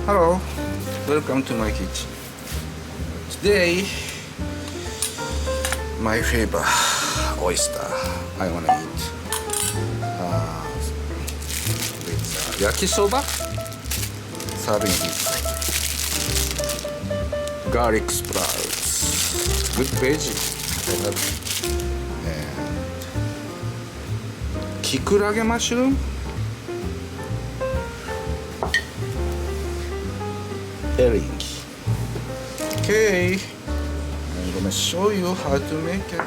Hello, welcome to my kitchen. Today, my favorite oyster I wanna eat with yakisoba, serving with garlic sprouts, good veggie. I love it. And kikurage mushroom, herring. Okay, I'm gonna show you how to make it.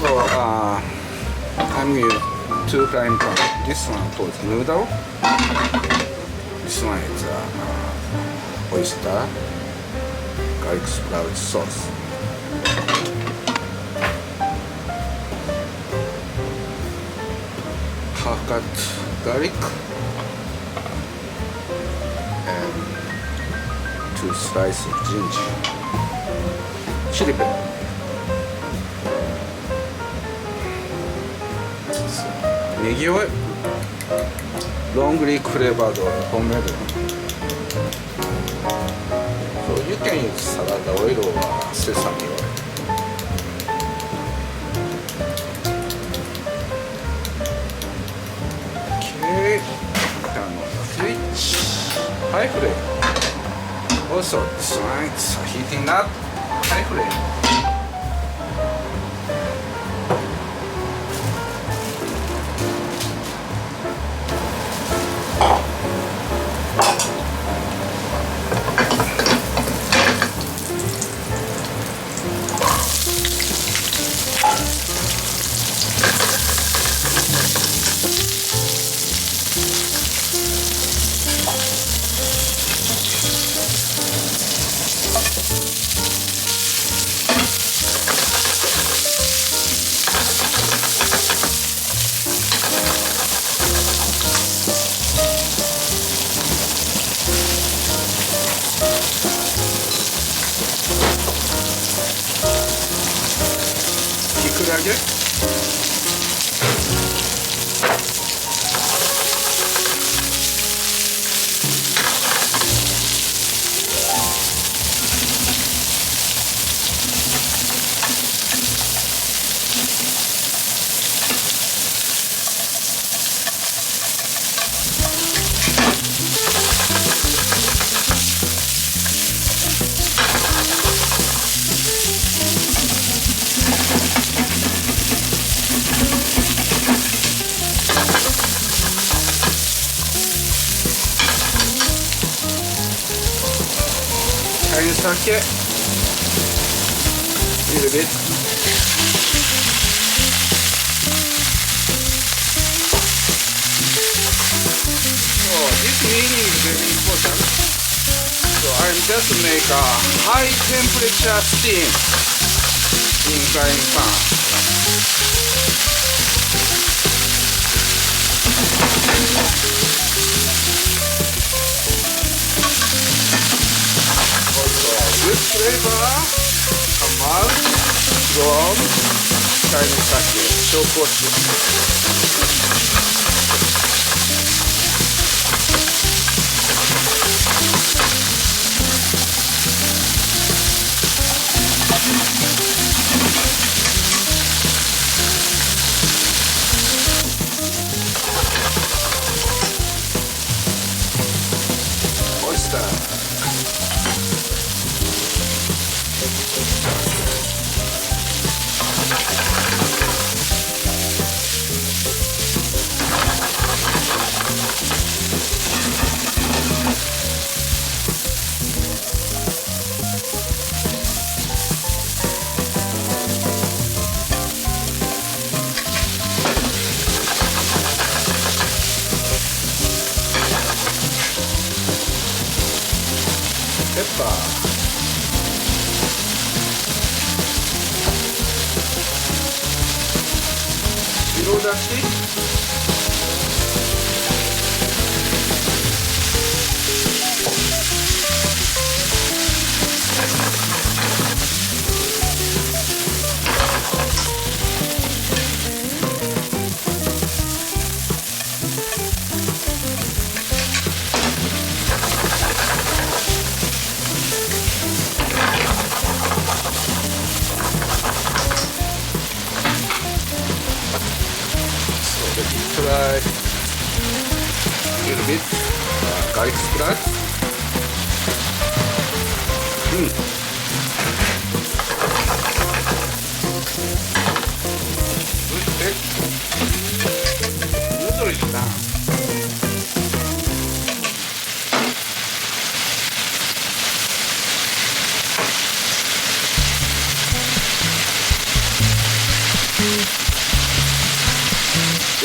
So I'm using 2 frying pan. This one for noodle. This one is oyster garlic sprout sauce. Half cut garlic and 2 slices of ginger, chili pepper. Negi oil, longly flavored homemade. So you can use salad oil or sesame oil. Okay, turn on the switch. High flame. Also, this one is heating up. High flame. Kikurage. Sake, little bit. So this meaning is very important. So I'm just make a high temperature steam in frying pan. Good flavor come out from Chinese sake, shokoshi. Oyster. 色出し。Try a little bit garlic sprouts. Noodle is done.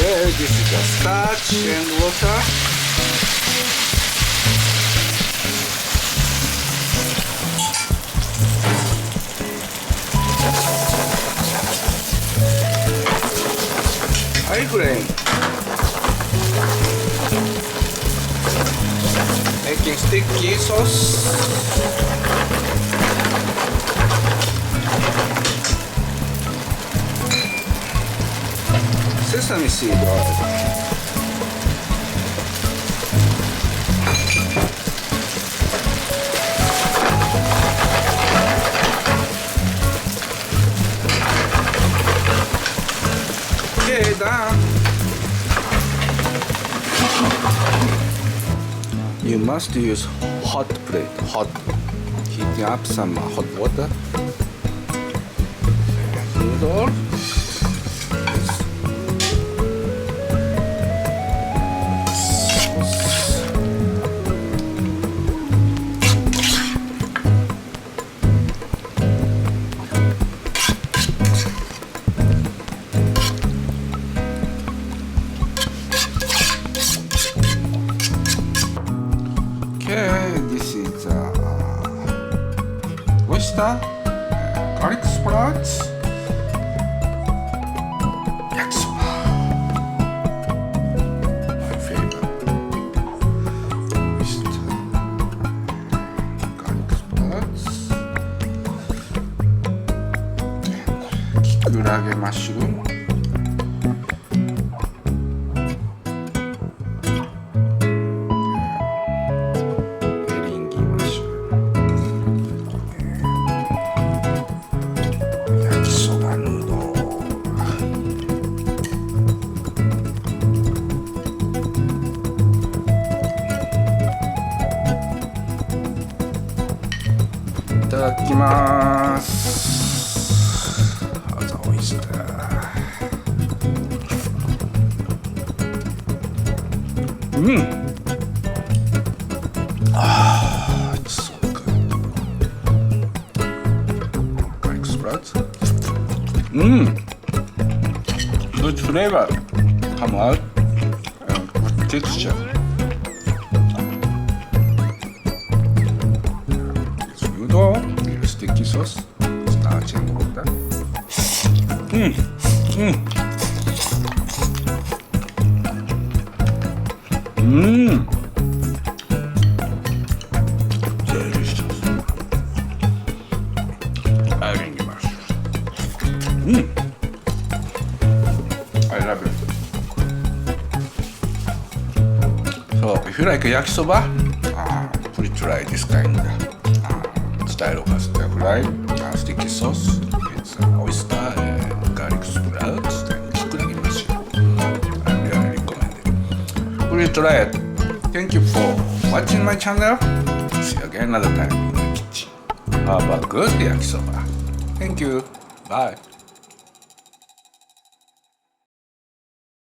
Okay, this is the starch and water. High flame. Making sticky sauce. Sesame seed oil. Okay, done. You must use hot plate, hot. Heating up some hot water. Noodle. Okay, this is oyster, garlic sprouts, yakisoba. My favorite. Oyster, garlic sprouts, and kikurage mushroom.いただきます。オイスター。It's so good. Garlic sprouts. Good flavor come out and good texture. Sticky sauce, starch and water. Delicious. I love it. So if you like yakisoba, please try this kind. Style of stir-fried sticky sauce. It's oyster and garlic sprouts and kikurage mushroom. I really recommend it. Please try it. Thank you for watching my channel. See you again another time in the kitchen. Have a good yakisoba. Thank you. Bye.